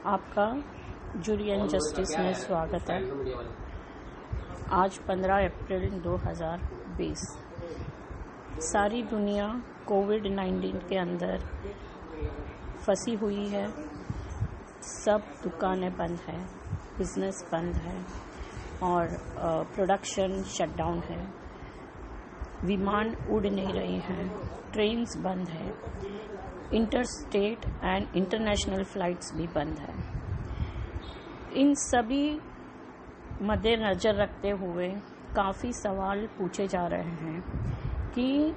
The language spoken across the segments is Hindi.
आपका जूरी एंड जस्टिस में स्वागत है। आज 15 अप्रैल 2020 सारी दुनिया कोविड-19 के अंदर फंसी हुई है। सब दुकानें बंद हैं, बिजनेस बंद है और प्रोडक्शन शटडाउन है। विमान उड़ नहीं रहे हैं, ट्रेन्स बंद है, इंटरस्टेट एंड इंटरनेशनल फ्लाइट्स भी बंद है। इन सभी मद्देनजर रखते हुए काफ़ी सवाल पूछे जा रहे हैं कि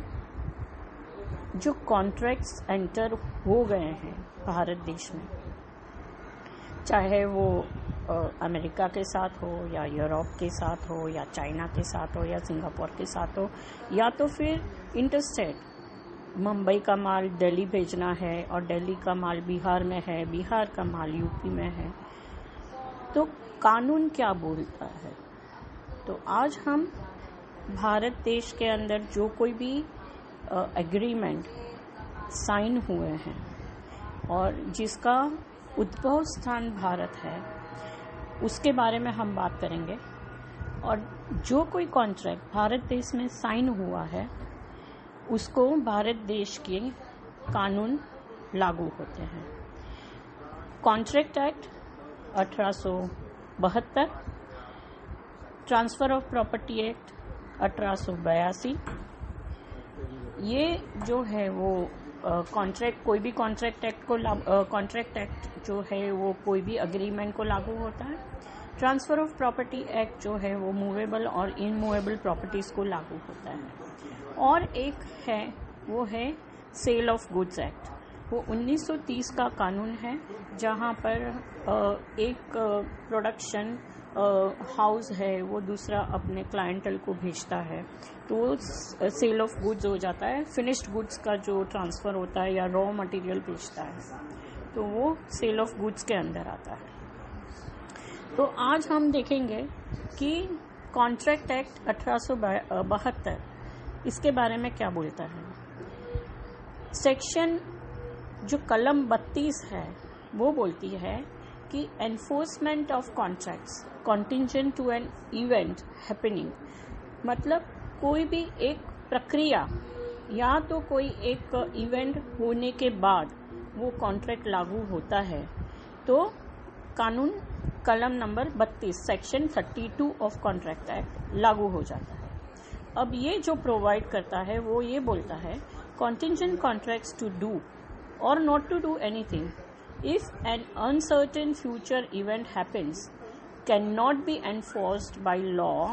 जो कॉन्ट्रैक्ट्स एंटर हो गए हैं भारत देश में, चाहे वो अमेरिका के साथ हो या यूरोप के साथ हो या चाइना के साथ हो या सिंगापुर के साथ हो, या तो फिर इंटरस्टेट मुंबई का माल दिल्ली भेजना है और दिल्ली का माल बिहार में है, बिहार का माल यूपी में है, तो कानून क्या बोलता है। तो आज हम भारत देश के अंदर जो कोई भी एग्रीमेंट साइन हुए हैं और जिसका उद्भव स्थान भारत है, उसके बारे में हम बात करेंगे। और जो कोई कॉन्ट्रैक्ट भारत देश में साइन हुआ है उसको भारत देश के कानून लागू होते हैं। Contract act 1872, transfer of property act 1882, ये जो है वो कॉन्ट्रैक्ट कोई भी कॉन्ट्रैक्ट एक्ट जो है वो कोई भी अग्रीमेंट को लागू होता है। ट्रांसफर ऑफ प्रॉपर्टी एक्ट जो है वो मूवेबल और इनमूवेबल प्रॉपर्टीज को लागू होता है। और एक है वो है सेल ऑफ गुड्स एक्ट, वो 1930 का कानून है, जहाँ पर एक प्रोडक्शन हाउस है वो दूसरा अपने क्लाइंटल को भेजता है तो वो सेल ऑफ गुड्स हो जाता है। फिनिश्ड गुड्स का जो ट्रांसफ़र होता है या रॉ मटेरियल बेचता है तो वो सेल ऑफ गुड्स के अंदर आता है। तो आज हम देखेंगे कि कॉन्ट्रैक्ट एक्ट 1872 इसके बारे में क्या बोलता है। सेक्शन जो कलम 32 है वो बोलती है कि enforcement of contracts contingent to an event happening, मतलब कोई भी एक प्रक्रिया या तो कोई एक इवेंट होने के बाद वो कॉन्ट्रैक्ट लागू होता है तो कानून कलम number 32 section 32 of contract act लागू हो जाता है। अब ये जो प्रोवाइड करता है वो ये बोलता है contingent contracts to do or not to do anything if an uncertain future event happens cannot be enforced by law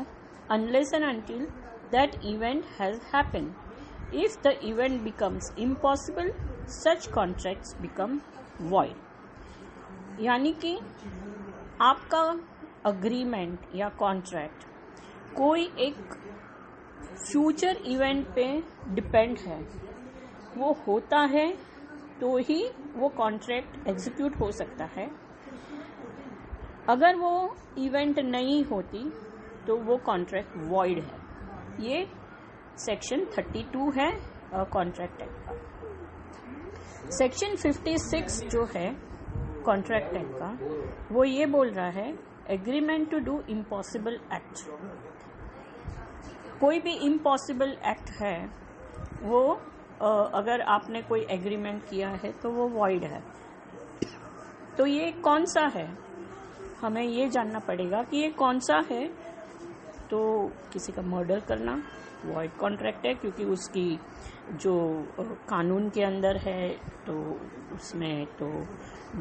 unless and until that event has happened. If the event becomes impossible, such contracts become void. यानी कि आपका अग्रीमेंट या कॉन्ट्रैक्ट कोई एक फ्यूचर इवेंट पे डिपेंड है, वो होता है तो ही वो कॉन्ट्रैक्ट एग्जीक्यूट हो सकता है। अगर वो इवेंट नहीं होती तो वो कॉन्ट्रैक्ट वॉइड है। ये सेक्शन 32 है कॉन्ट्रैक्ट एक्ट का। सेक्शन 56 जो है कॉन्ट्रैक्ट एक्ट का वो ये बोल रहा है agreement to do impossible act. कोई भी इम्पॉसिबल एक्ट है वो अगर आपने कोई एग्रीमेंट किया है तो वो वॉइड है। तो ये कौन सा है, हमें ये जानना पड़ेगा कि ये कौन सा है। तो किसी का मर्डर करना वॉइड कॉन्ट्रैक्ट है, क्योंकि उसकी जो कानून के अंदर है तो उसमें तो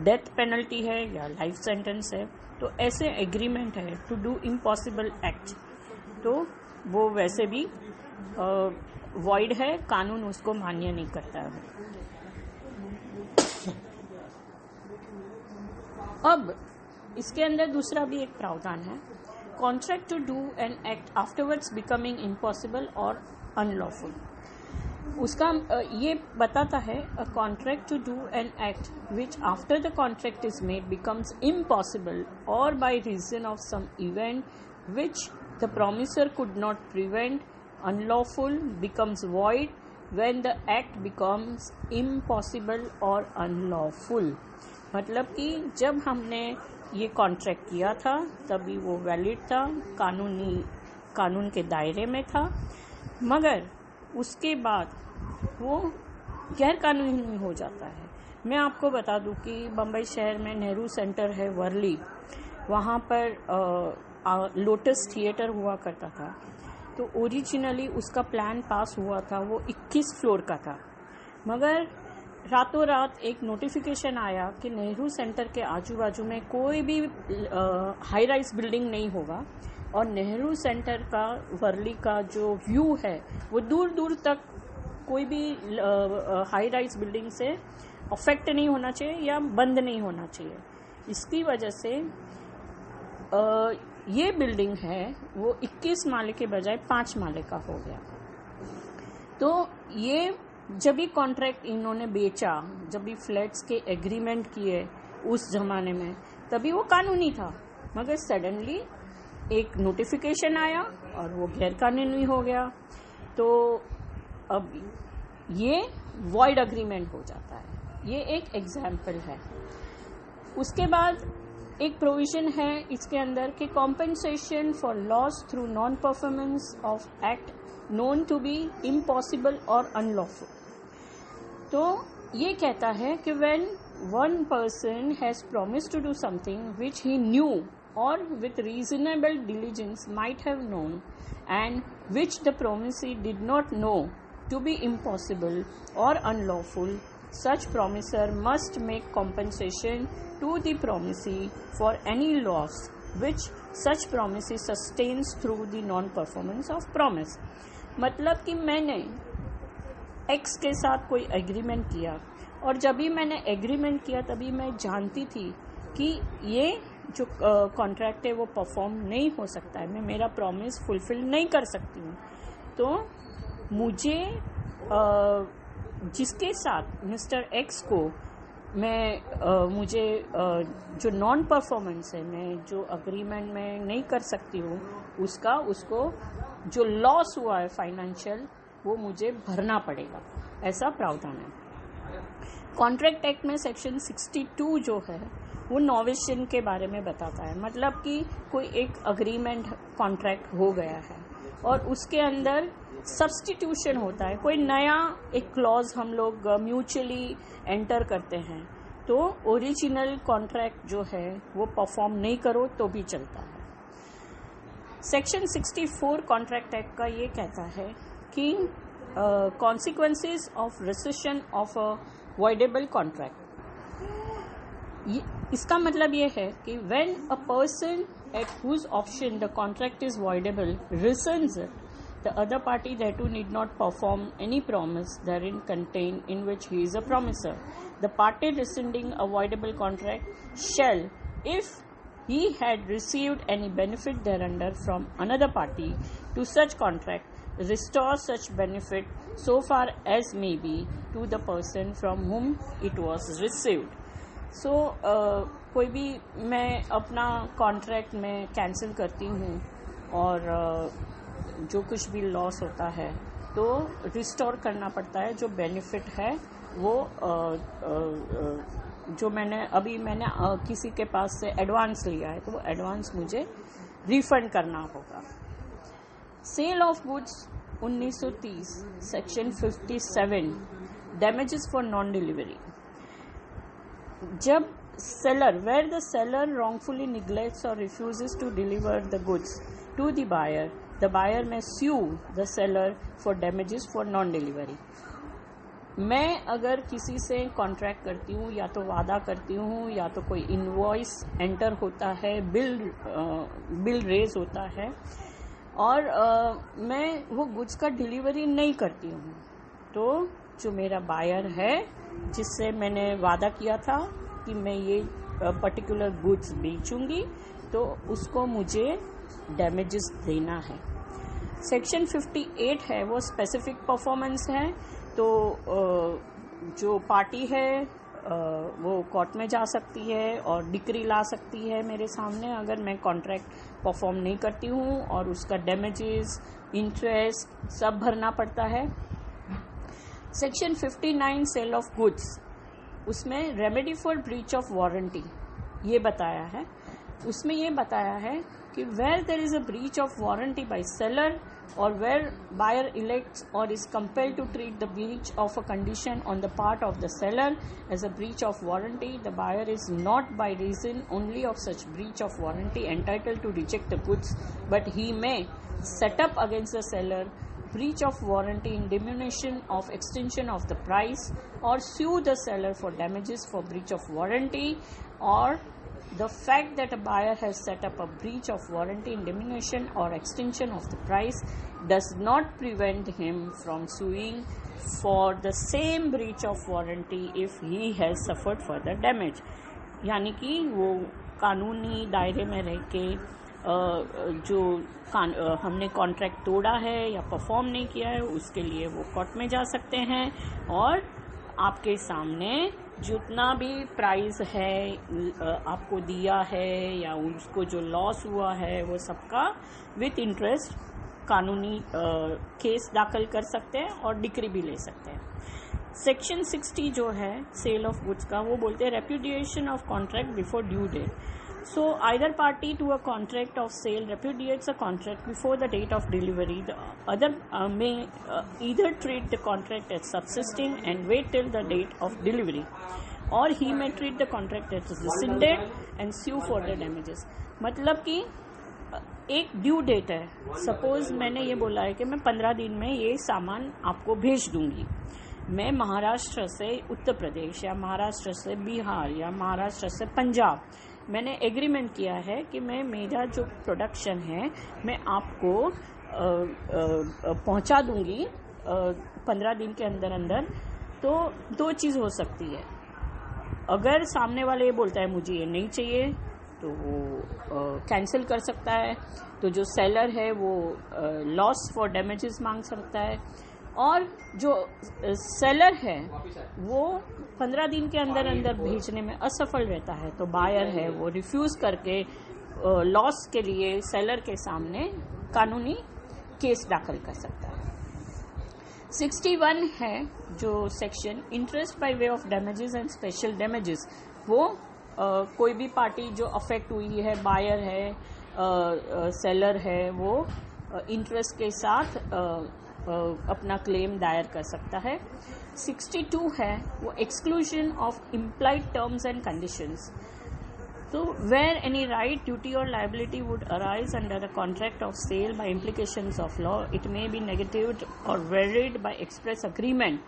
डेथ पेनल्टी है या लाइफ सेंटेंस है। तो ऐसे एग्रीमेंट है टू डू इम्पॉसिबल एक्ट तो वो वैसे भी वॉइड है, कानून उसको मान्य नहीं करता है। अब इसके अंदर दूसरा भी एक प्रावधान है, contract to do an act afterwards becoming impossible और अनलॉफुल। उसका ये बताता है a contract to do an act which after the contract is made becomes impossible और by reason of some event which the promisor could not prevent, unlawful, becomes void when the act becomes impossible और अनलॉफुल। मतलब कि जब हमने ये कॉन्ट्रैक्ट किया था तभी वो वैलिड था, कानून के दायरे में था, मगर उसके बाद वो गैर कानूनी हो जाता है। मैं आपको बता दूं कि बम्बई शहर में नेहरू सेंटर है वर्ली, वहाँ पर लोटस थिएटर हुआ करता था। तो ओरिजिनली उसका प्लान पास हुआ था, वो 21 फ्लोर का था, मगर रातों रात एक नोटिफिकेशन आया कि नेहरू सेंटर के आजू बाजू में कोई भी हाई राइज बिल्डिंग नहीं होगा और नेहरू सेंटर का वर्ली का जो व्यू है वो दूर दूर तक कोई भी हाई राइज बिल्डिंग से अफेक्ट नहीं होना चाहिए या बंद नहीं होना चाहिए। इसकी वजह से ये बिल्डिंग है वो 21 माले के बजाय 5 माले का हो गया। तो ये जब भी कॉन्ट्रैक्ट इन्होंने बेचा, जब भी फ्लैट्स के एग्रीमेंट किए उस जमाने में, तभी वो कानूनी था, मगर सडनली एक नोटिफिकेशन आया और वो गैर कानूनी हो गया। तो अब ये वॉइड अग्रीमेंट हो जाता है। ये एक एग्जाम्पल है। उसके बाद एक प्रोविजन है इसके अंदर कि compensation for loss through non performance of act known to be impossible और अनलॉफुल। तो ये कहता है कि when one person has promised to do something which he knew और with reasonable diligence might have known and which the promisee did not know to be impossible or unlawful, such promisor must make compensation to the promisee for any loss which such promisee sustains through the non-performance of promise। मतलब कि मैंने X के साथ कोई एग्रीमेंट किया और जब भी मैंने एग्रीमेंट किया तभी मैं जानती थी कि ये जो कॉन्ट्रैक्ट है वो परफॉर्म नहीं हो सकता है, मैं मेरा प्रॉमिस फुलफिल नहीं कर सकती हूँ। तो मुझे जिसके साथ मिस्टर एक्स को मुझे जो नॉन परफॉर्मेंस है, मैं जो अग्रीमेंट में नहीं कर सकती हूँ उसको जो लॉस हुआ है फाइनेंशियल वो मुझे भरना पड़ेगा, ऐसा प्रावधान है। कॉन्ट्रैक्ट एक्ट में सेक्शन 62 जो है वो नोवेशन के बारे में बताता है। मतलब कि कोई एक अग्रीमेंट कॉन्ट्रैक्ट हो गया है और उसके अंदर सब्स्टिट्यूशन होता है, कोई नया एक क्लॉज हम लोग म्यूचुअली एंटर करते हैं, तो ओरिजिनल कॉन्ट्रैक्ट जो है वो परफॉर्म नहीं करो तो भी चलता है। सेक्शन 64 कॉन्ट्रैक्ट एक्ट का ये कहता है कि consequences of rescission of a voidable contract. इसका मतलब ये है कि when a person at whose option the contract is voidable rescinds it, the other party thereto need not perform any promise therein contained in which he is a promiser. The party rescinding a voidable contract shall, if he had received any benefit thereunder from another party to such contract, restore such benefit so far as may be to the person from whom it was received. So कोई भी मैं अपना कॉन्ट्रैक्ट में कैंसिल करती हूँ और जो कुछ भी लॉस होता है तो रिस्टोर करना पड़ता है। जो बेनिफिट है वो जो मैंने किसी के पास से एडवांस लिया है तो वो एडवांस मुझे रिफंड करना होगा। Sale of goods 1930 section 57 damages for non delivery. जब seller, where the seller wrongfully neglects or refuses to deliver the goods to the buyer may sue the seller for damages for non-delivery। मैं अगर किसी से कॉन्ट्रैक्ट करती हूँ या तो वादा करती हूँ या तो कोई इनवॉइस एंटर होता है, बिल रेज होता है और मैं वो गुड्स का डिलीवरी नहीं करती हूँ, तो जो मेरा बायर है जिससे मैंने वादा किया था कि मैं ये पर्टिकुलर गुड्स बेचूंगी तो उसको मुझे डैमेजेस देना है। सेक्शन 58 है वो स्पेसिफिक परफॉर्मेंस है। तो जो पार्टी है वो कोर्ट में जा सकती है और डिक्री ला सकती है मेरे सामने अगर मैं कॉन्ट्रैक्ट परफॉर्म नहीं करती हूँ और उसका डैमेजेस इंटरेस्ट सब भरना पड़ता है। सेक्शन 59 सेल ऑफ गुड्स, उसमें remedy for breach of warranty ये बताया है। उसमें ये बताया है कि where there is a breach of warranty by seller or where buyer elects or is compelled to treat the breach of a condition on the part of the seller as a breach of warranty, the buyer is not by reason only of such breach of warranty entitled to reject the goods, but he may set up against the seller breach of warranty in diminution of extension of the price, or sue the seller for damages for breach of warranty, or the fact that a buyer has set up a breach of warranty in diminution or extension of the price does not prevent him from suing for the same breach of warranty if he has suffered further damage। यानी कि वो कानूनी दायरे में रह के जो हमने कॉन्ट्रैक्ट तोड़ा है या परफॉर्म नहीं किया है उसके लिए वो कोर्ट में जा सकते हैं और आपके सामने जितना भी प्राइस है आपको दिया है या उसको जो लॉस हुआ है वो सबका विथ इंटरेस्ट कानूनी केस दाखिल कर सकते हैं और डिक्री भी ले सकते हैं। सेक्शन 60 जो है सेल ऑफ गुड्स का, वो बोलते हैं repudiation of contract before due date. So either party to a contract of sale repudiates a contract before the date of delivery. The other may either treat the contract as subsisting and wait till the date of delivery, or he may treat the contract as rescinded and sue for the damages। मतलब कि एक ड्यू डेट है, सपोज मैंने ये बोला है कि मैं 15 दिन में ये सामान आपको भेज दूंगी। मैं महाराष्ट्र से उत्तर प्रदेश या महाराष्ट्र से बिहार या महाराष्ट्र से पंजाब मैंने एग्रीमेंट किया है कि मैं मेरा जो प्रोडक्शन है मैं आपको पहुंचा दूंगी 15 दिन के अंदर अंदर। तो दो चीज़ हो सकती है, अगर सामने वाले ये बोलता है मुझे ये नहीं चाहिए तो वो कैंसिल कर सकता है, तो जो सेलर है वो लॉस फॉर डैमेजेस मांग सकता है, और जो सेलर है वो 15 दिन के अंदर अंदर भेजने में असफल रहता है तो बायर है वो रिफ्यूज करके लॉस के लिए सेलर के सामने कानूनी केस दाखिल कर सकता है। 61 है जो section interest by way of damages and special damages, वो कोई भी पार्टी जो अफेक्ट हुई है, बायर है सेलर है, वो इंटरेस्ट के साथ अपना क्लेम दायर कर सकता है। 62 है वो exclusion of implied terms and conditions. So where any right, duty or liability would arise under a contract of sale by implications of law, it may be negatived or varied by express agreement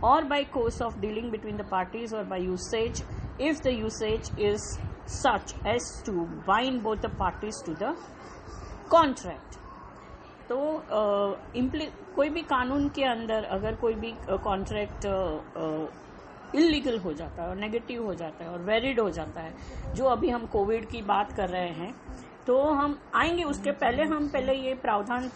or by course of dealing between the parties or by usage, if the usage is such as to bind both the parties to the contract। तो कोई भी कानून के अंदर अगर कोई भी कॉन्ट्रैक्ट इलीगल हो जाता है और नेगेटिव हो जाता है और वैलिड हो जाता है, जो अभी हम कोविड की बात कर रहे हैं, तो हम आएंगे उसके पहले ये प्रावधान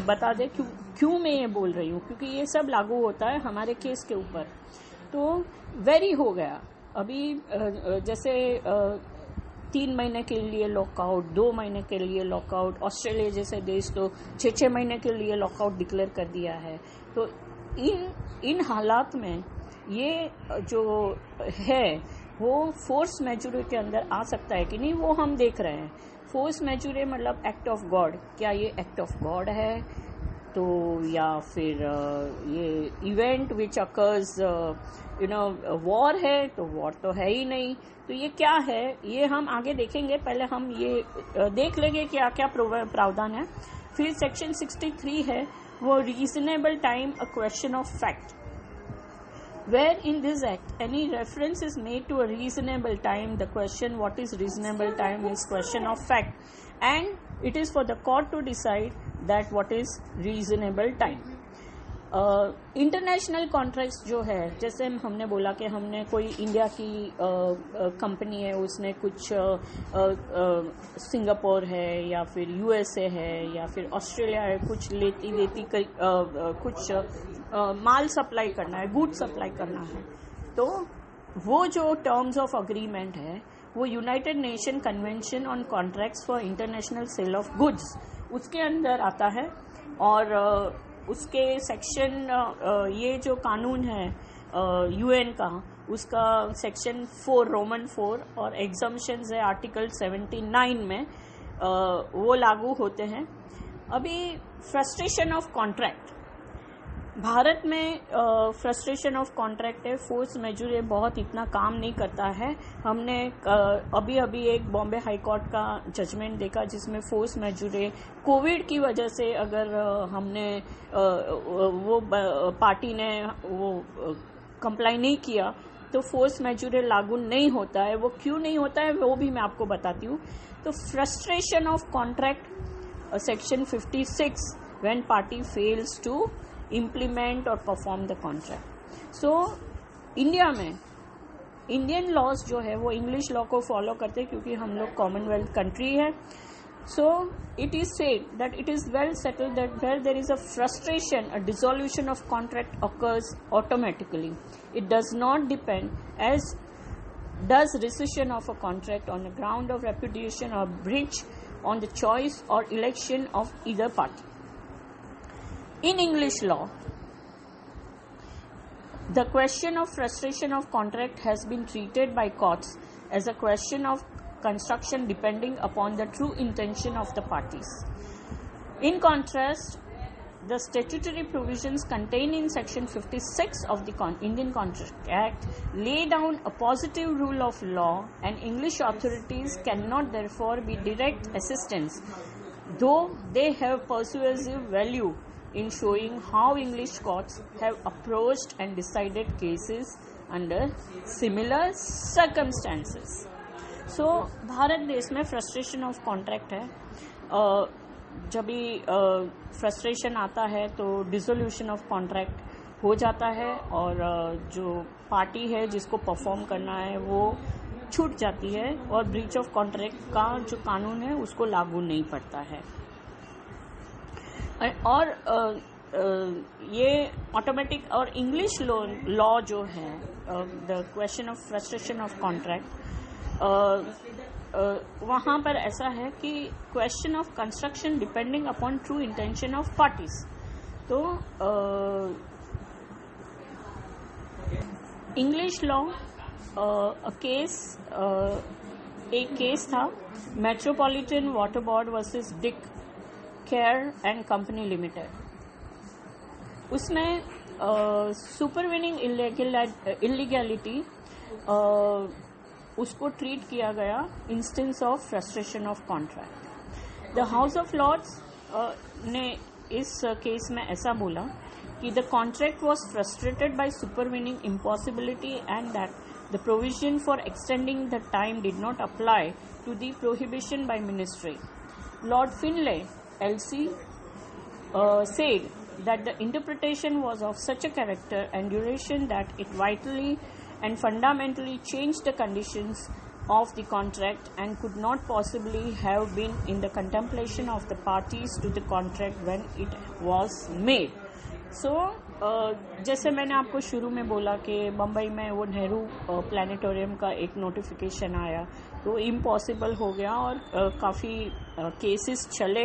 बता दें क्यों मैं ये बोल रही हूँ, क्योंकि ये सब लागू होता है हमारे केस के ऊपर। तो वेरी हो गया अभी, जैसे 3 महीने के लिए लॉकआउट, 2 महीने के लिए लॉकआउट, ऑस्ट्रेलिया जैसे देश तो 6 महीने के लिए लॉकआउट डिक्लेयर कर दिया है। तो इन हालात में ये जो है वो फोर्स मैजूरे के अंदर आ सकता है कि नहीं, वो हम देख रहे हैं। फोर्स मैजूरे मतलब एक्ट ऑफ गॉड, क्या ये एक्ट ऑफ गॉड है तो, या फिर ये इवेंट विच अकर्स वॉर है तो वॉर तो है ही नहीं, तो ये क्या है ये हम आगे देखेंगे। पहले हम ये देख लेंगे क्या क्या प्रावधान है। फिर सेक्शन 63 है वो reasonable time a question of fact, where in this act any reference is made to a reasonable time, the question what is reasonable time is question of fact and it is for the court to decide that what is reasonable time। International contracts जो है, जैसे हमने बोला कि हमने कोई इंडिया की कंपनी है, उसने कुछ सिंगापुर है या फिर यूएसए है या फिर ऑस्ट्रेलिया है, कुछ लेती देती कुछ माल सप्लाई करना है, गुड सप्लाई करना है, तो वो जो टर्म्स ऑफ अग्रीमेंट है वो United Nation Convention on Contracts for International Sale of Goods उसके अंदर आता है। और उसके सेक्शन ये जो कानून है यूएन का, उसका सेक्शन 4 रोमन 4 और एग्जम्पशंस है आर्टिकल 79 में, वो लागू होते हैं। अभी फ्रस्ट्रेशन ऑफ कॉन्ट्रैक्ट, भारत में फ्रस्ट्रेशन ऑफ कॉन्ट्रैक्ट है, फोर्स मेजूरे बहुत इतना काम नहीं करता है। हमने अभी एक बॉम्बे हाई कोर्ट का जजमेंट देखा जिसमें फोर्स मेजूरे कोविड की वजह से अगर हमने वो पार्टी ने वो कंप्लाई नहीं किया तो फोर्स मेजूरे लागू नहीं होता है। वो क्यों नहीं होता है वो भी मैं आपको बताती हूँ। तो frustration of contract section 56 when party fails to implement और perform the contract. So India में इंडियन लॉज जो है वो इंग्लिश लॉ को फॉलो करते हैं क्योंकि हम लोग कॉमनवेल्थ कंट्री है। So it is said that it is well settled that where there is a frustration, a dissolution of contract occurs automatically. It does not depend as does rescission of a contract on the ground of repudiation or breach on the choice or election of either party. In English law, the question of frustration of contract has been treated by courts as a question of construction depending upon the true intention of the parties. In contrast, the statutory provisions contained in Section 56 of the Indian Contract Act lay down a positive rule of law, and English authorities cannot therefore be direct assistants, though they have persuasive value in showing how English courts have approached and decided cases under similar circumstances. So Bharat देश में फ्रस्ट्रेशन ऑफ कॉन्ट्रैक्ट है। जब भी फ्रस्ट्रेशन आता है तो डिसोल्यूशन ऑफ कॉन्ट्रैक्ट हो जाता है और जो पार्टी है जिसको परफॉर्म करना है वो छूट जाती है और ब्रीच ऑफ कॉन्ट्रैक्ट का जो कानून है उसको लागू नहीं पड़ता है। और ये ऑटोमेटिक और इंग्लिश लॉ जो है the question of frustration of contract, वहाँ पर ऐसा है कि question of construction depending upon true intention of parties. तो इंग्लिश लॉ एक केस था Metropolitan Water Board versus Dick Kerr and Company Limited. उसमें सुपरवीनिंग इलीगैलिटी उसको ट्रीट किया गया instance of frustration of contract. The House of Lords ने इस केस में ऐसा बोला कि the contract was frustrated by supervening impossibility and that the provision for extending the time did not apply to the prohibition by ministry. Lord Finlay LC said that the interpretation was of such a character and duration that it vitally and fundamentally changed the conditions of the contract and could not possibly have been in the contemplation of the parties to the contract when it was made. So जैसे मैंने आपको शुरू में बोला कि बम्बई में वो नेहरू प्लानिटोरियम का एक नोटिफिकेशन आया तो इम्पॉसिबल हो गया और काफ़ी केसेस चले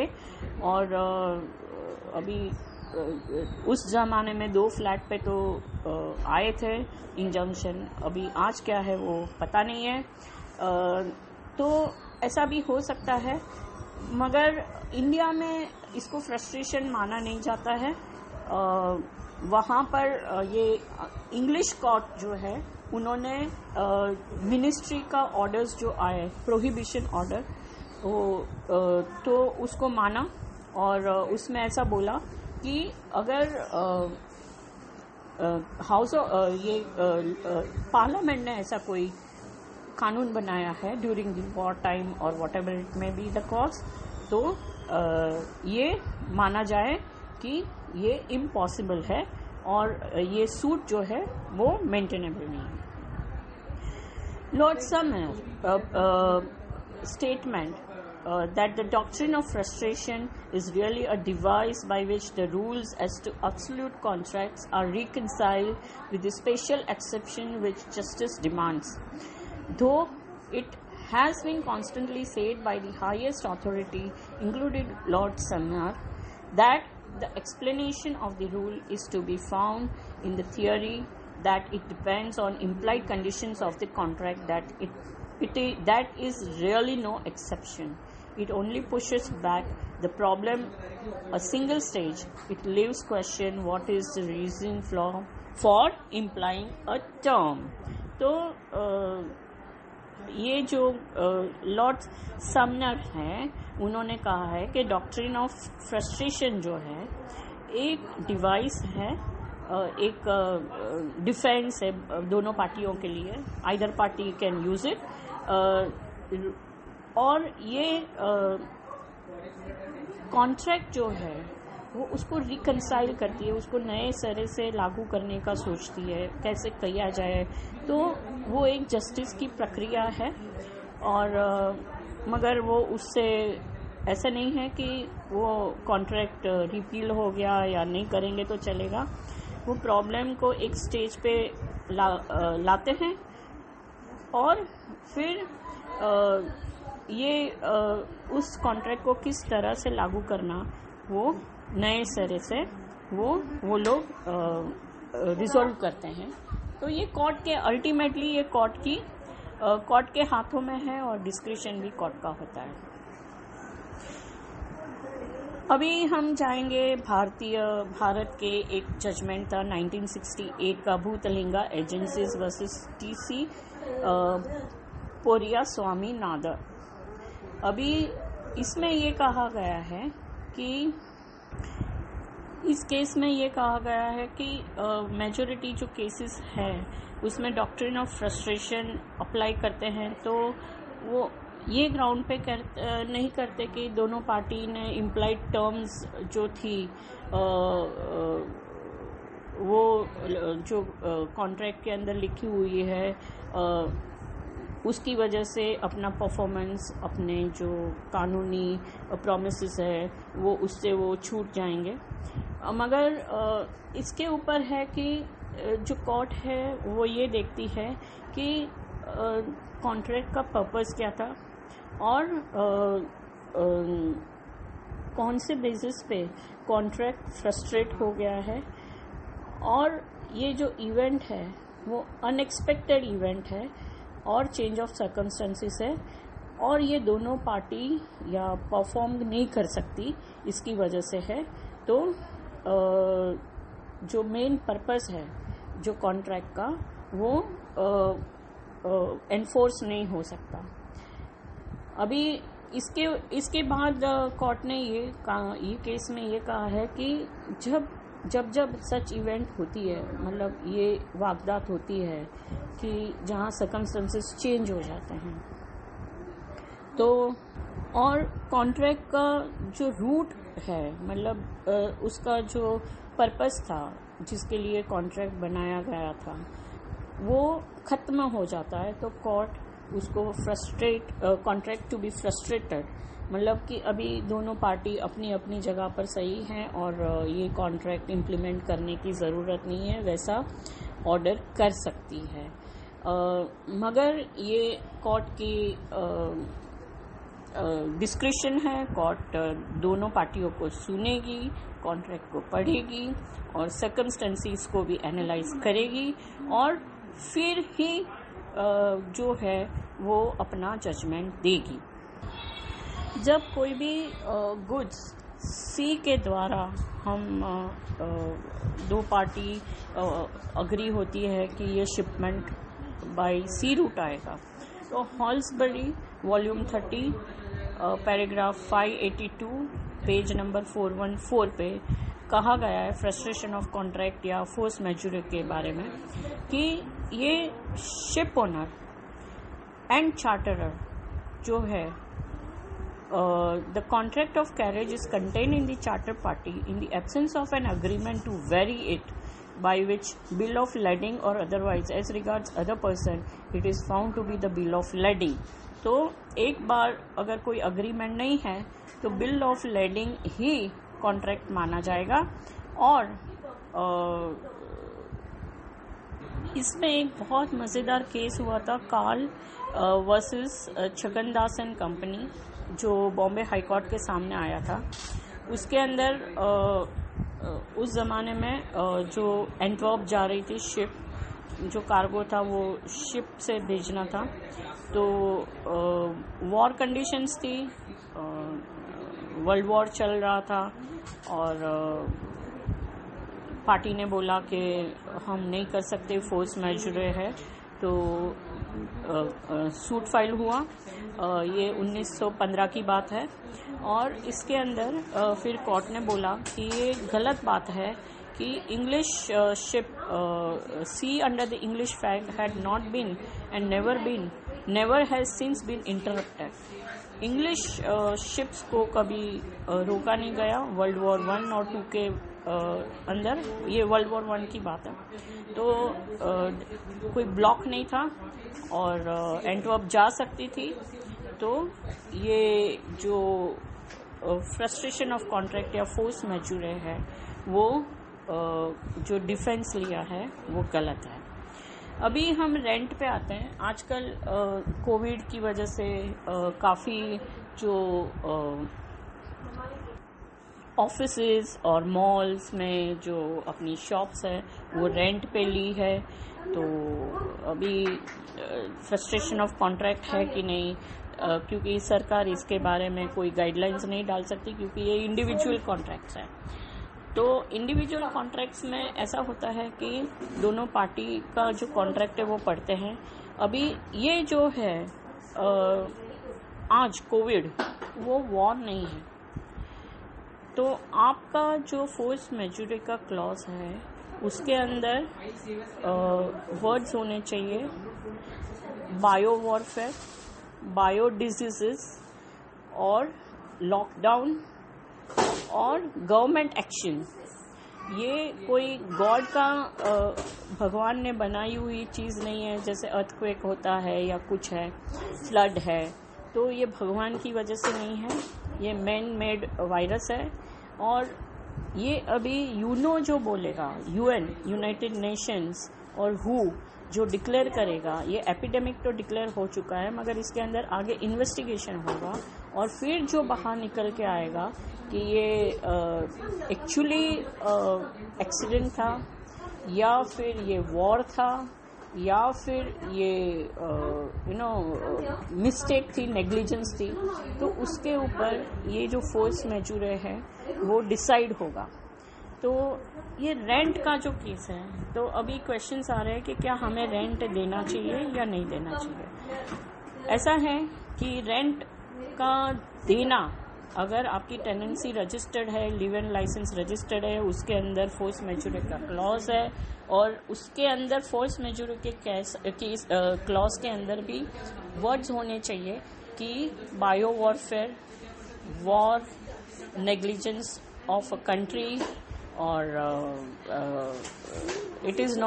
और अभी उस ज़माने में 2 फ्लैट पे तो आए थे इंजंक्शन, अभी आज क्या है वो पता नहीं है। तो ऐसा भी हो सकता है मगर इंडिया में इसको फ्रस्ट्रेशन माना नहीं जाता है। वहाँ पर ये इंग्लिश कोर्ट जो है उन्होंने मिनिस्ट्री का ऑर्डर्स जो आए प्रोहिबिशन ऑर्डर वो तो उसको माना और उसमें ऐसा बोला कि अगर हाउस ये पार्लियामेंट ने ऐसा कोई कानून बनाया है ड्यूरिंग द वॉर टाइम और what ever it may be the cause, तो ये माना जाए कि ये इम्पॉसिबल है और ये सूट जो है वो मेंटेनेबल नहीं है। Lord summer statement that the doctrine of frustration is really a device by which the rules as to absolute contracts are reconciled with the special exception which justice demands. Though it has been constantly said by the highest authority, including Lord Sumner, that The explanation of the rule is to be found in the theory that it depends on implied conditions of the contract, that is really no exception. It only pushes back the problem a single stage. It leaves question what is the reason for implying a term. तो ये जो लॉर्ड समनर हैं, उन्होंने कहा है कि डॉक्ट्रिन ऑफ फ्रस्ट्रेशन जो है एक डिवाइस है, एक डिफेंस है दोनों पार्टियों के लिए. Either party can use it. और ये कॉन्ट्रैक्ट जो है वो उसको रिकंसाइल करती है, उसको नए सिरे से लागू करने का सोचती है, कैसे किया जाए. तो वो एक जस्टिस की प्रक्रिया है. और मगर वो उससे ऐसा नहीं है कि वो कॉन्ट्रैक्ट रिपील हो गया या नहीं करेंगे तो चलेगा. वो प्रॉब्लम को एक स्टेज पे लाते हैं और फिर ये उस कॉन्ट्रैक्ट को किस तरह से लागू करना वो नए सिरे से वो लोग रिजॉल्व करते हैं. तो ये कोर्ट के अल्टीमेटली ये कोर्ट के हाथों में है और डिस्क्रिशन भी कोर्ट का होता है. अभी हम जाएंगे भारत के एक जजमेंट था 1968 का, भूतलिंगा एजेंसीज वर्सेस TC पोरिया स्वामी नादर. अभी इसमें ये कहा गया है कि इस केस में ये कहा गया है कि मेजॉरिटी जो केसेस है उसमें डॉक्ट्रिन ऑफ फ्रस्ट्रेशन अप्लाई करते हैं. तो वो ये ग्राउंड पे नहीं करते कि दोनों पार्टी ने इम्प्लाइड टर्म्स जो थी वो जो कॉन्ट्रैक्ट के अंदर लिखी हुई है उसकी वजह से अपना परफॉर्मेंस, अपने जो कानूनी प्रॉमिसेस है वो उससे वो छूट जाएंगे. मगर इसके ऊपर है कि जो कोर्ट है वो ये देखती है कि कॉन्ट्रैक्ट का पर्पस क्या था और कौन से बेसिस पे कॉन्ट्रैक्ट फ्रस्ट्रेट हो गया है. और ये जो इवेंट है वो अनएक्सपेक्टेड इवेंट है और चेंज ऑफ सर्कमस्टेंसेस है और ये दोनों पार्टी या परफॉर्म नहीं कर सकती इसकी वजह से है. तो जो मेन पर्पस है जो कॉन्ट्रैक्ट का वो एनफोर्स नहीं हो सकता. अभी इसके बाद कोर्ट ने ये केस में ये कहा है कि जब सच इवेंट होती है, मतलब ये वारदात होती है कि जहाँ सर्कमस्टेंसेस चेंज हो जाते हैं, तो और कॉन्ट्रैक्ट का जो रूट है, मतलब उसका जो पर्पस था जिसके लिए कॉन्ट्रैक्ट बनाया गया था वो ख़त्म हो जाता है. तो कोर्ट उसको कॉन्ट्रैक्ट टू बी फ्रस्ट्रेटेड, मतलब कि अभी दोनों पार्टी अपनी अपनी जगह पर सही हैं और ये कॉन्ट्रैक्ट इम्प्लीमेंट करने की ज़रूरत नहीं है, वैसा ऑर्डर कर सकती है. मगर ये कोर्ट की डिस्क्रिशन है. कोर्ट दोनों पार्टियों को सुनेगी, कॉन्ट्रैक्ट को पढ़ेगी और सर्कमस्टेंसेस को भी एनालाइज करेगी और फिर ही जो है वो अपना जजमेंट देगी. जब कोई भी गुड्स सी के द्वारा हम दो पार्टी अग्री होती है कि ये शिपमेंट बाय सी रूट आएगा, तो हॉल्सबरी वॉल्यूम 30 पैराग्राफ 582 पेज नंबर 414 पे कहा गया है फ्रस्ट्रेशन ऑफ कॉन्ट्रैक्ट या फोर्स मैज्योर के बारे में कि ये शिप ओनर एंड चार्टरर जो है, the contract of carriage is contained in the charter party in the absence of an agreement to vary it, by which bill of lading or otherwise as regards other person it is found to be the bill of lading. तो एक बार अगर कोई अग्रीमेंट नहीं है तो bill of lading he contract माना जाएगा. और इसमें एक बहुत मज़ेदार केस हुआ था, कार्ल वर्सेस छगनदास एंड कंपनी, जो बॉम्बे हाई कोर्ट के सामने आया था. उसके अंदर उस ज़माने में जो एंटवर्प जा रही थी शिप, जो कार्गो था वो शिप से भेजना था, तो वॉर कंडीशंस थी, वर्ल्ड वॉर चल रहा था और पार्टी ने बोला कि हम नहीं कर सकते, फोर्स मैजरे है, तो सूट फाइल हुआ। ये 1915 की बात है और इसके अंदर फिर कोर्ट ने बोला कि ये गलत बात है कि English ship sea under the English flag had not been and never has since been interrupted. English ships को कभी रोका नहीं गया वर्ल्ड वॉर 1 और 2 के अंदर। ये वर्ल्ड वॉर 1 की बात है, तो कोई ब्लॉक नहीं था और एंटवर्प जा सकती थी। तो ये जो फ्रस्ट्रेशन ऑफ कॉन्ट्रैक्ट या फोर्स मैजूरे है वो जो डिफेंस लिया है वो गलत है। अभी हम रेंट पे आते हैं। आजकल कोविड की वजह से काफ़ी जो ऑफिसेज और मॉल्स में जो अपनी शॉप्स है वो रेंट पे ली है, तो अभी फ्रस्ट्रेशन ऑफ कॉन्ट्रैक्ट है कि नहीं, क्योंकि सरकार इसके बारे में कोई गाइडलाइंस नहीं डाल सकती क्योंकि ये इंडिविजुअल कॉन्ट्रैक्ट्स हैं। तो इंडिविजुअल कॉन्ट्रैक्ट्स में ऐसा होता है कि दोनों पार्टी का जो कॉन्ट्रैक्ट है वो पढ़ते हैं। अभी ये जो है आज कोविड, वो वॉर नहीं है, तो आपका जो फोर्स मैजूरे का क्लॉज है उसके अंदर वर्ड्स होने चाहिए बायो वॉरफेयर, बायो डिजीजेस और लॉकडाउन और गवर्नमेंट एक्शन। ये कोई गॉड का भगवान ने बनाई हुई चीज़ नहीं है, जैसे अर्थक्वेक होता है या कुछ है, फ्लड है, तो ये भगवान की वजह से नहीं है, ये मैन मेड वायरस है। और ये अभी यूनो जो बोलेगा, यूएन, यूनाइटेड नेशंस और हु जो डिक्लेयर करेगा, ये एपिडेमिक तो डिक्लेयर हो चुका है, मगर इसके अंदर आगे इन्वेस्टिगेशन होगा और फिर जो बाहर निकल के आएगा कि ये एक्चुअली एक्सीडेंट था या फिर ये वॉर था या फिर ये मिस्टेक थी, नेग्लिजेंस थी, तो उसके ऊपर ये जो फोर्स मैजूरे है वो डिसाइड होगा। तो ये रेंट का जो केस है, तो अभी क्वेश्चंस आ रहे हैं कि क्या हमें रेंट देना चाहिए या नहीं देना चाहिए। ऐसा है कि रेंट का देना, अगर आपकी टेनेंसी रजिस्टर्ड है, लिव इन लाइसेंस रजिस्टर्ड है, उसके अंदर फोर्स मैजूरे का क्लॉज है और उसके अंदर फोर्स मैजूरे के क्लॉज के अंदर भी वर्ड्स होने चाहिए कि bio warfare, war, negligence of a country और it is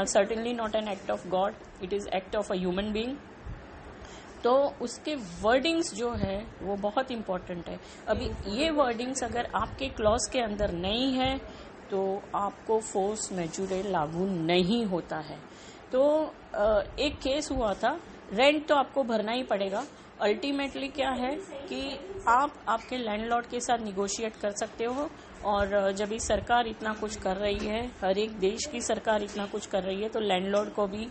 certainly not an act of God, it is act of a human being। तो उसके वर्डिंग्स जो है वो बहुत इम्पोर्टेंट है। अभी ये वर्डिंग्स अगर आपके क्लॉज के अंदर नहीं है तो आपको फोर्स मैजूरे लागू नहीं होता है। तो एक केस हुआ था, रेंट तो आपको भरना ही पड़ेगा। अल्टीमेटली क्या है कि आप आपके लैंडलॉर्ड के साथ निगोशिएट कर सकते हो, और जब इस सरकार इतना कुछ कर रही है, हर एक देश की सरकार इतना कुछ कर रही है, तो लैंडलॉर्ड को भी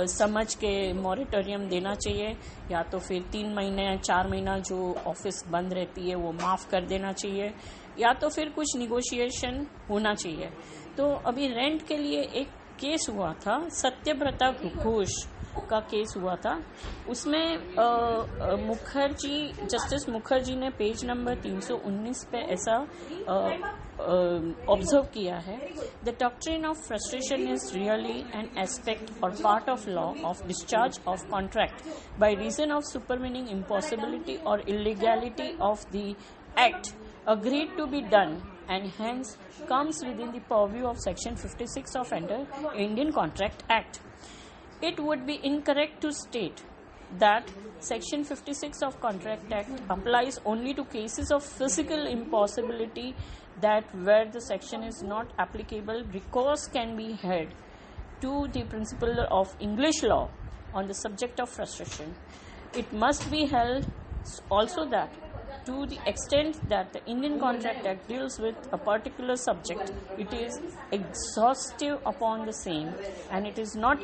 समझ के मॉरेटोरियम देना चाहिए, या तो फिर 3 महीने या 4 महीना जो ऑफिस बंद रहती है वो माफ़ कर देना चाहिए, या तो फिर कुछ निगोशिएशन होना चाहिए। तो अभी रेंट के लिए एक केस हुआ था, सत्यव्रता घोष का केस हुआ था। उसमें जस्टिस मुखर्जी ने पेज नंबर 319 पे ऐसा ऑब्जर्व किया है, the doctrine of frustration is really an aspect और part of law of discharge of contract by reason of supervening impossibility और illegality of the act agreed to be done and hence comes within the purview of section 56 of Indian Contract Act. It would be incorrect to state that section 56 of Contract Act applies only to cases of physical impossibility, that where the section is not applicable, recourse can be had to the principle of English law on the subject of frustration. It must be held also that to the extent that the Indian Contract Act deals with a particular subject, it is exhaustive upon the same, and it is not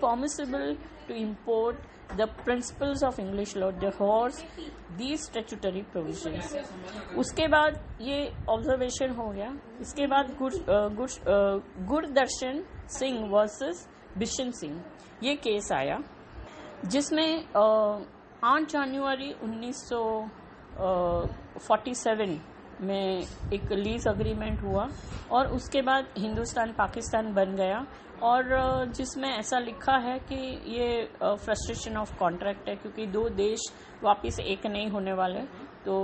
permissible to import the principles of English law divorce these statutory provisions. उसके बाद ये ऑब्जर्वेशन हो गया. इसके बाद गुरदर्शन सिंह वर्सेस बिशन सिंह ये केस आया, जिसमें 8 जनवरी 1947 में एक लीज अग्रीमेंट हुआ और उसके बाद हिंदुस्तान पाकिस्तान बन गया, और जिसमें ऐसा लिखा है कि ये फ्रस्ट्रेशन ऑफ कॉन्ट्रैक्ट है, क्योंकि दो देश वापस एक नहीं होने वाले. तो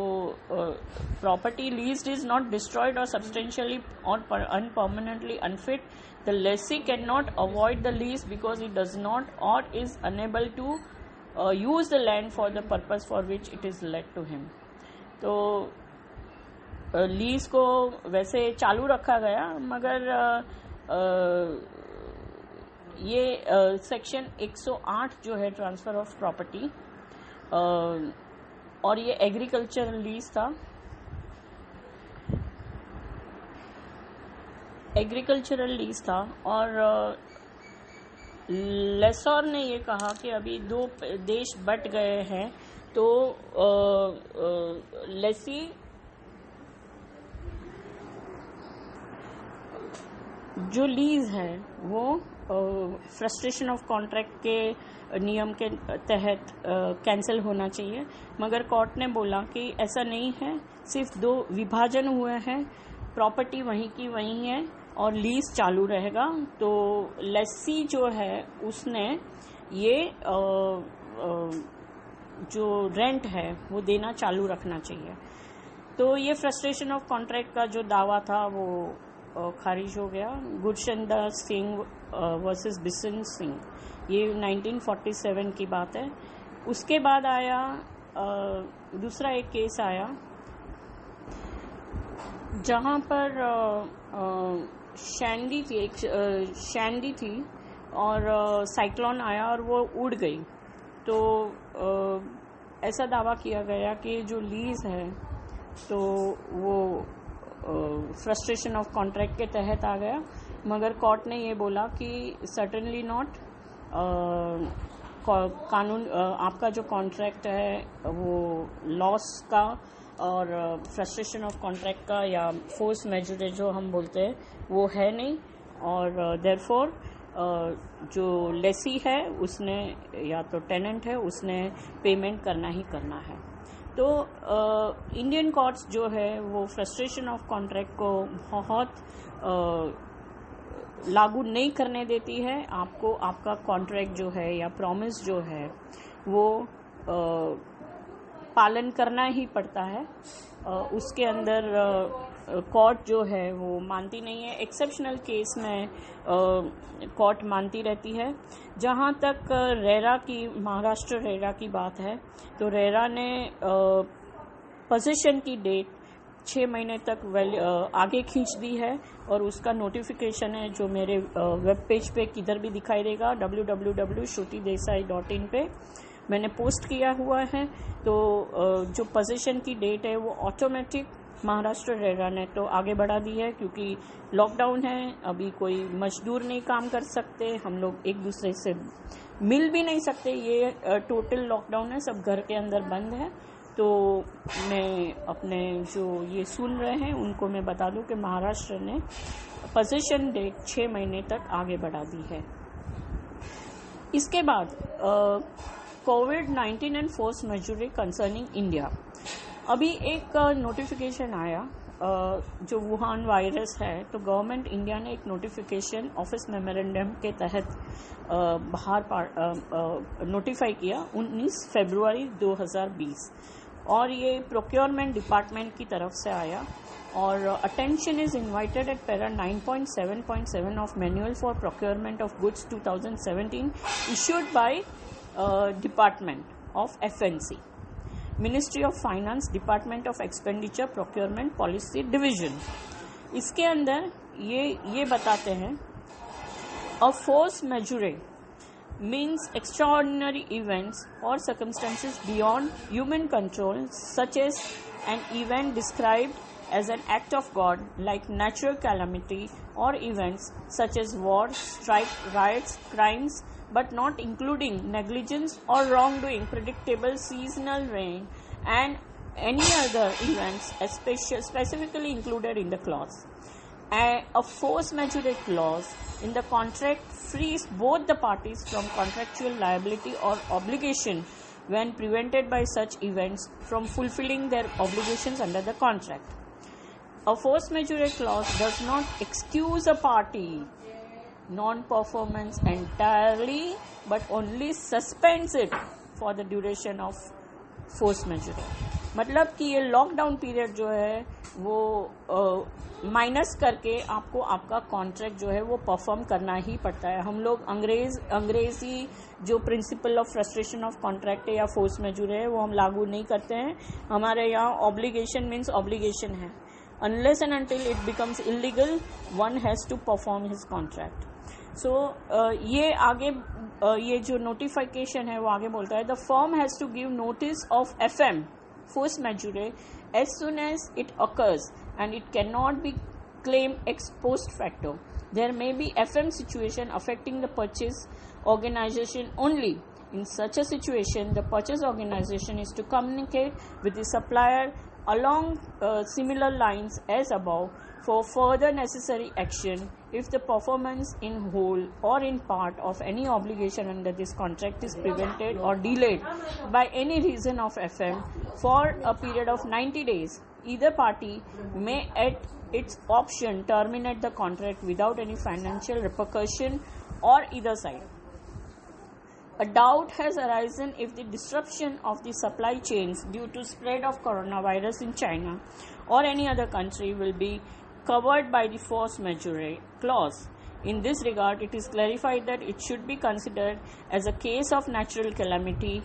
property leased is not destroyed और सब्सटेंशियली और unpermanently unfit. The lessee can not avoid the lease because it does not और is unable to use the land for the purpose for which it is let to him. तो लीज को वैसे चालू रखा गया, मगर ये सेक्शन 108 जो है ट्रांसफर ऑफ प्रॉपर्टी, और ये एग्रीकल्चरल लीज था. और लेसोर ने ये कहा कि अभी दो देश बट गए हैं, तो लेसी जो लीज है वो फ्रस्ट्रेशन ऑफ कॉन्ट्रैक्ट के नियम के तहत कैंसिल होना चाहिए, मगर कोर्ट ने बोला कि ऐसा नहीं है. सिर्फ दो विभाजन हुए हैं, प्रॉपर्टी वहीं की वहीं है और लीज चालू रहेगा. तो लेसी जो है उसने ये जो रेंट है वो देना चालू रखना चाहिए. तो ये फ्रस्ट्रेशन ऑफ कॉन्ट्रैक्ट का जो दावा था वो खारिज हो गया. गुरशंदर सिंह वर्सेस बिशन सिंह, ये 1947 की बात है. उसके बाद आया दूसरा एक केस आया जहां पर शैंडी थी और साइक्लोन आया और वो उड़ गई. तो ऐसा दावा किया गया कि जो लीज है तो वो फ्रस्ट्रेशन ऑफ कॉन्ट्रैक्ट के तहत आ गया, मगर कोर्ट ने ये बोला कि सर्टेनली नॉट. कानून आपका जो कॉन्ट्रैक्ट है वो लॉस का और फ्रस्ट्रेशन ऑफ कॉन्ट्रैक्ट का या फोर्स मेजर जो हम बोलते हैं वो है नहीं, और देयरफॉर जो लेसी है उसने या तो टेनेंट है उसने पेमेंट करना ही करना है. तो इंडियन कोर्ट्स जो है वो फ्रस्ट्रेशन ऑफ कॉन्ट्रैक्ट को बहुत लागू नहीं करने देती है. आपको आपका कॉन्ट्रैक्ट जो है या प्रॉमिस जो है वो पालन करना ही पड़ता है. उसके अंदर कोर्ट जो है वो मानती नहीं है. एक्सेप्शनल केस में कोर्ट मानती रहती है. जहाँ तक रेरा की, महाराष्ट्र रेरा की बात है, तो रेरा ने पोजीशन की डेट 6 महीने तक आगे खींच दी है, और उसका नोटिफिकेशन है जो मेरे वेब पेज पे किधर भी दिखाई देगा, www.shrutidesai.in पे मैंने पोस्ट किया हुआ है. तो जो पोजीशन की डेट है वो ऑटोमेटिक महाराष्ट्र रेरा ने तो आगे बढ़ा दी है, क्योंकि लॉकडाउन है, अभी कोई मजदूर नहीं काम कर सकते, हम लोग एक दूसरे से मिल भी नहीं सकते. ये टोटल लॉकडाउन है, सब घर के अंदर बंद है. तो मैं अपने जो ये सुन रहे हैं उनको मैं बता दूं कि महाराष्ट्र ने पोजीशन डेट 6 महीने तक आगे बढ़ा दी है. इसके बाद कोविड-19 and force majeure concerning India. अभी एक नोटिफिकेशन आया जो वुहान वायरस है, तो गवर्नमेंट इंडिया ने एक नोटिफिकेशन ऑफिस मेमोरेंडम के तहत बाहर नोटिफाई किया 19 फरवरी 2020, और ये प्रोक्योरमेंट डिपार्टमेंट की तरफ से आया. और attention is invited at para 9.7.7 of manual for procurement of goods 2017 issued by Department of FNC, Ministry of Finance, Department of Expenditure, Procurement Policy Division. इसके अंदर ये बताते हैं a force majeure means extraordinary events or circumstances beyond human control, such as an event described as an act of God, like natural calamity, or events such as war, strike, riots, crimes, but not including negligence or wrongdoing, predictable seasonal rain, and any other events specifically included in the clause. A force majeure clause in the contract frees both the parties from contractual liability or obligation when prevented by such events from fulfilling their obligations under the contract. A force majeure clause does not excuse a party non-performance entirely, but only suspends it for the duration of force majeure. मतलब कि ये लॉकडाउन पीरियड जो है वो माइनस करके आपको आपका कॉन्ट्रैक्ट जो है वो परफॉर्म करना ही पड़ता है. हम लोग अंग्रेजी जो principle of frustration of contract है या फोर्स मेजर है वो हम लागू नहीं करते हैं. हमारे यहाँ ऑब्लिगेशन मीन्स ऑब्लिगेशन है. Unless and until it becomes illegal one has to perform his contract. So ये आगे ये जो नोटिफिकेशन है वो आगे बोलता है the firm has to give notice of FM force majeure as soon as it occurs and it cannot be claimed ex post facto. There may be FM situation affecting the purchase organization only. In such a situation, the purchase organization is to communicate with the supplier along similar lines as above for further necessary action if the performance in whole or in part of any obligation under this contract is prevented or delayed by any reason of FM for a period of 90 days. Either party may at its option terminate the contract without any financial repercussion or either side. A doubt has arisen if the disruption of the supply chains due to spread of coronavirus in China or any other country will be covered by the force majeure clause. In this regard, it is clarified that it should be considered as a case of natural calamity.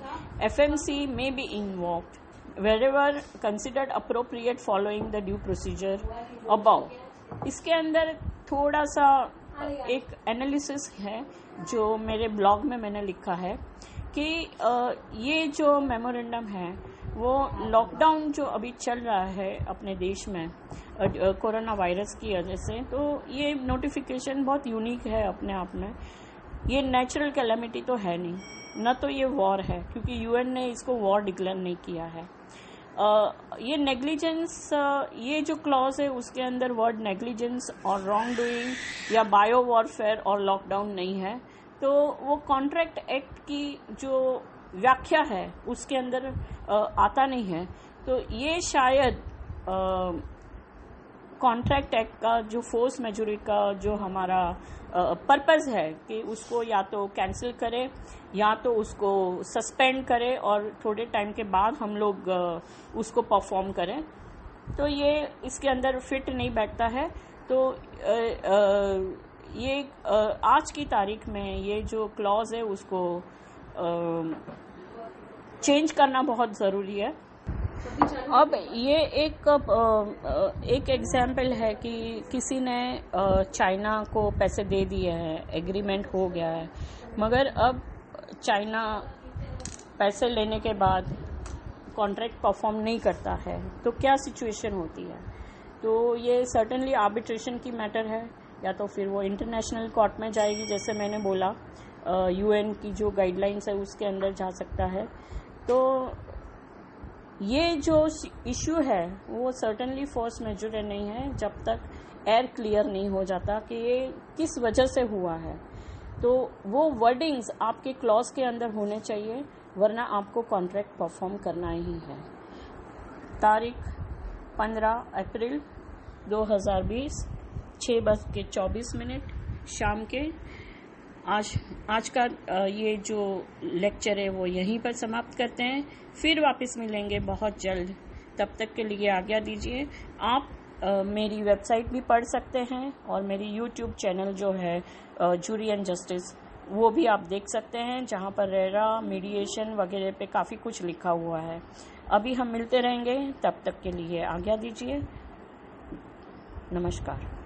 FMC may be invoked wherever considered appropriate following the due procedure above. इसके अंदर थोड़ा सा एक एनालिसिस है जो मेरे ब्लॉग में मैंने लिखा है कि ये जो मेमोरेंडम है वो लॉकडाउन जो अभी चल रहा है अपने देश में कोरोना वायरस की वजह से, तो ये नोटिफिकेशन बहुत यूनिक है अपने आप में. ये नेचुरल कैलेमिटी तो है नहीं, न तो ये वॉर है क्योंकि UN ने इसको वॉर डिक्लेयर नहीं किया है. ये नेग्लिजेंस, ये जो क्लॉज है उसके अंदर वर्ड नेग्लिजेंस और रॉन्ग डूइंग या बायो वॉरफेयर और लॉकडाउन नहीं है, तो वो कॉन्ट्रैक्ट एक्ट की जो व्याख्या है उसके अंदर आता नहीं है. तो ये शायद कॉन्ट्रैक्ट एक्ट का जो फोर्स मेजोरिटी का जो हमारा पर्पस है कि उसको या तो कैंसिल करे या तो उसको सस्पेंड करे और थोड़े टाइम के बाद हम लोग उसको परफॉर्म करें, तो ये इसके अंदर फिट नहीं बैठता है. तो ये आज की तारीख में ये जो क्लॉज है उसको चेंज करना बहुत ज़रूरी है. अब ये एक एग्जाम्पल है कि किसी ने चाइना को पैसे दे दिए हैं, एग्रीमेंट हो गया है, मगर अब चाइना पैसे लेने के बाद कॉन्ट्रैक्ट परफॉर्म नहीं करता है, तो क्या सिचुएशन होती है. तो ये सर्टेनली आर्बिट्रेशन की मैटर है, या तो फिर वो इंटरनेशनल कोर्ट में जाएगी, जैसे मैंने बोला UN की जो गाइडलाइंस है उसके अंदर जा सकता है. तो ये जो इश्यू है वो सर्टेनली फोर्स मेजर नहीं है जब तक एयर क्लियर नहीं हो जाता कि ये किस वजह से हुआ है. तो वो वर्डिंग्स आपके क्लॉज के अंदर होने चाहिए, वरना आपको कॉन्ट्रैक्ट परफॉर्म करना ही है. तारीख 15 अप्रैल 2020 6:24 शाम के. आज का ये जो लेक्चर है वो यहीं पर समाप्त करते हैं. फिर वापस मिलेंगे बहुत जल्द. तब तक के लिए आज्ञा दीजिए. आप मेरी वेबसाइट भी पढ़ सकते हैं और मेरी YouTube चैनल जो है जूरी एंड जस्टिस वो भी आप देख सकते हैं, जहां पर रेरा मीडिएशन वगैरह पे काफ़ी कुछ लिखा हुआ है. अभी हम मिलते रहेंगे, तब तक के लिए आज्ञा दीजिए. नमस्कार.